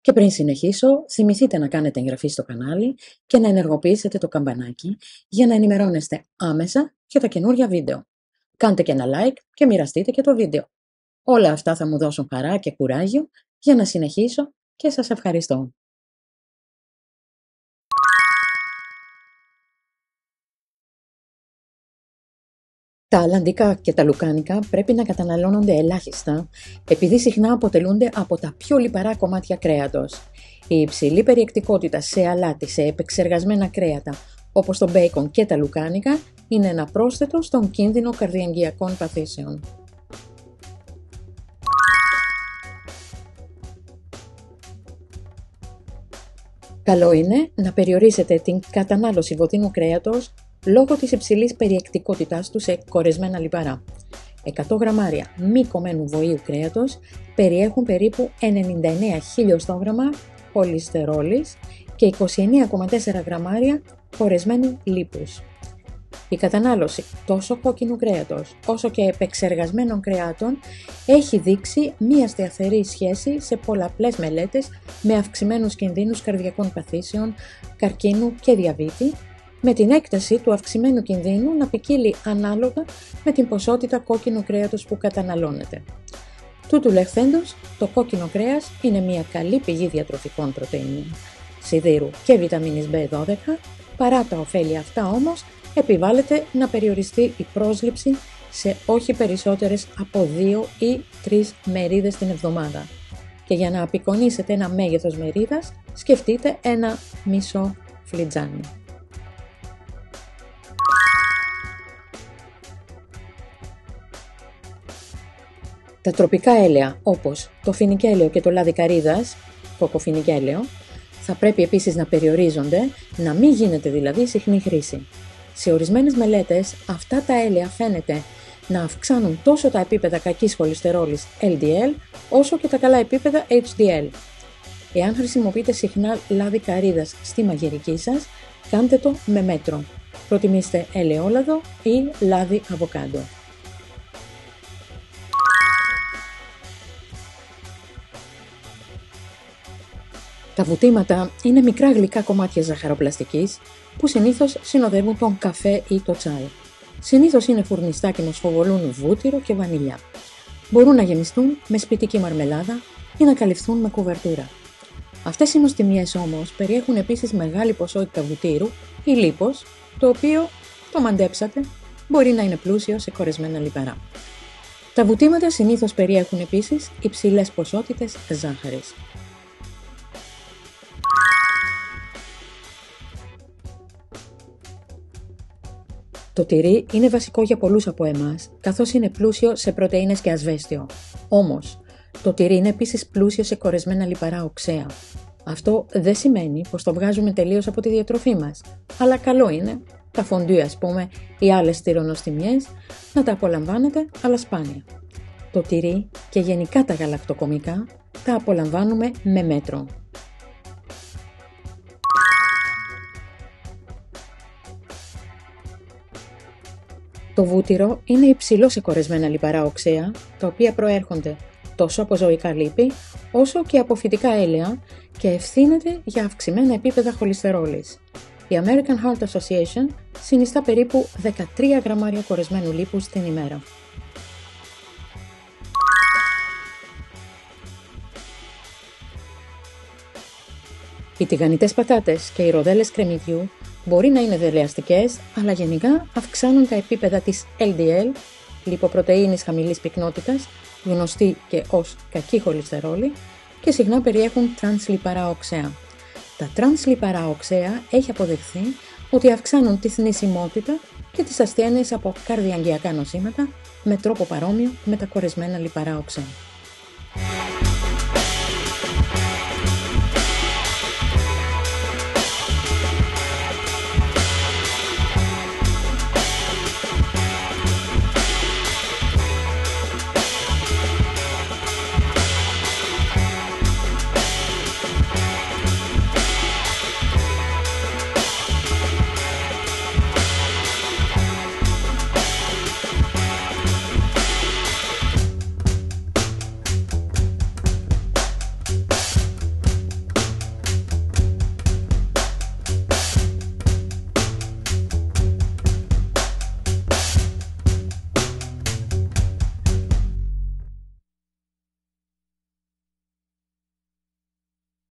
Και πριν συνεχίσω, θυμηθείτε να κάνετε εγγραφή στο κανάλι και να ενεργοποιήσετε το καμπανάκι για να ενημερώνεστε άμεσα για τα καινούργια βίντεο. Κάντε και ένα like και μοιραστείτε και το βίντεο. Όλα αυτά θα μου δώσουν χαρά και κουράγιο για να συνεχίσω και σας ευχαριστώ. Τα αλλαντικά και τα λουκάνικα πρέπει να καταναλώνονται ελάχιστα, επειδή συχνά αποτελούνται από τα πιο λιπαρά κομμάτια κρέατος. Η υψηλή περιεκτικότητα σε αλάτι, σε επεξεργασμένα κρέατα, όπως το μπέικον και τα λουκάνικα, είναι ένα πρόσθετο στον κίνδυνο καρδιαγγειακών παθήσεων. Καλό είναι να περιορίσετε την κατανάλωση βοδίνου κρέατος λόγω της υψηλής περιεκτικότητάς του σε κορεσμένα λιπαρά. 100 γραμμάρια μη κομμένου βοήου κρέατος περιέχουν περίπου 99 χιλιοστόγραμμα χολυστερόλης και 29,4 γραμμάρια κορεσμένου λίπους. Η κατανάλωση τόσο κόκκινου κρέατος όσο και επεξεργασμένων κρεάτων έχει δείξει μία σταθερή σχέση σε πολλαπλές μελέτες με αυξημένους κινδύνους καρδιακών παθήσεων, καρκίνου και διαβήτη, με την έκταση του αυξημένου κινδύνου να ποικίλει ανάλογα με την ποσότητα κόκκινου κρέατος που καταναλώνεται. Τούτου λεχθέντος, το κόκκινο κρέας είναι μια καλή πηγή διατροφικών πρωτεΐνων, σιδήρου και βιταμίνης B12, παρά τα ωφέλη αυτά όμως, επιβάλλεται να περιοριστεί η πρόσληψη σε όχι περισσότερες από 2 ή 3 μερίδες την εβδομάδα. Και για να απεικονίσετε ένα μέγεθος μερίδας, σκεφτείτε ένα μισό φλιτζάνι. Τα τροπικά έλαια όπως το φινικέλαιο και το λάδι καρύδας, κοκοφινικέλαιο, θα πρέπει επίσης να περιορίζονται, να μην γίνεται δηλαδή συχνή χρήση. Σε ορισμένες μελέτες αυτά τα έλαια φαίνεται να αυξάνουν τόσο τα επίπεδα κακής χολυστερόλης LDL όσο και τα καλά επίπεδα HDL. Εάν χρησιμοποιείτε συχνά λάδι καρύδας στη μαγειρική σας, κάντε το με μέτρο. Προτιμήστε ελαιόλαδο ή λάδι αβοκάντο. Τα βουτήματα είναι μικρά γλυκά κομμάτια ζαχαροπλαστικής που συνήθως συνοδεύουν τον καφέ ή το τσάι. Συνήθως είναι φουρνιστά και μοσφοβολούν βούτυρο και βανίλια. Μπορούν να γεμιστούν με σπιτική μαρμελάδα ή να καλυφθούν με κουβερτούρα. Αυτές οι νοστιμιές όμως περιέχουν επίσης μεγάλη ποσότητα βουτύρου ή λίπος, το οποίο, το μαντέψατε, μπορεί να είναι πλούσιο σε κορεσμένα λιπαρά. Τα βουτήματα συνήθως περιέχουν επίσης υψηλές ποσότητες ζάχαρης. Το τυρί είναι βασικό για πολλούς από εμάς, καθώς είναι πλούσιο σε πρωτεΐνες και ασβέστιο. Όμως, το τυρί είναι επίσης πλούσιο σε κορεσμένα λιπαρά οξέα. Αυτό δεν σημαίνει πως το βγάζουμε τελείως από τη διατροφή μας, αλλά καλό είναι, τα φοντού ας πούμε ή άλλες τυρονοστιμιές, να τα απολαμβάνετε αλλά σπάνια. Το τυρί και γενικά τα γαλακτοκομικά τα απολαμβάνουμε με μέτρο. Το βούτυρο είναι υψηλό σε κορεσμένα λιπαρά οξέα, τα οποία προέρχονται τόσο από ζωικά λίπη, όσο και από φυτικά έλαια και ευθύνεται για αυξημένα επίπεδα χολυστερόλης. Η American Heart Association συνιστά περίπου 13 γραμμάρια κορεσμένου λίπους την ημέρα. Οι τηγανιτές πατάτες και οι ροδέλες κρεμμυδιού μπορεί να είναι δελεαστικές, αλλά γενικά αυξάνουν τα επίπεδα της LDL, λιποπρωτεΐνης χαμηλής πυκνότητας, γνωστή και ως κακή χολυστερόλη, και συχνά περιέχουν τρανσλιπαρά οξέα. Τα τρανσλιπαρά οξέα έχει αποδειχθεί ότι αυξάνουν τη θνησιμότητα και τις ασθένειες από καρδιαγγειακά νοσήματα με τρόπο παρόμοιο με τα κορεσμένα λιπαρά οξέα.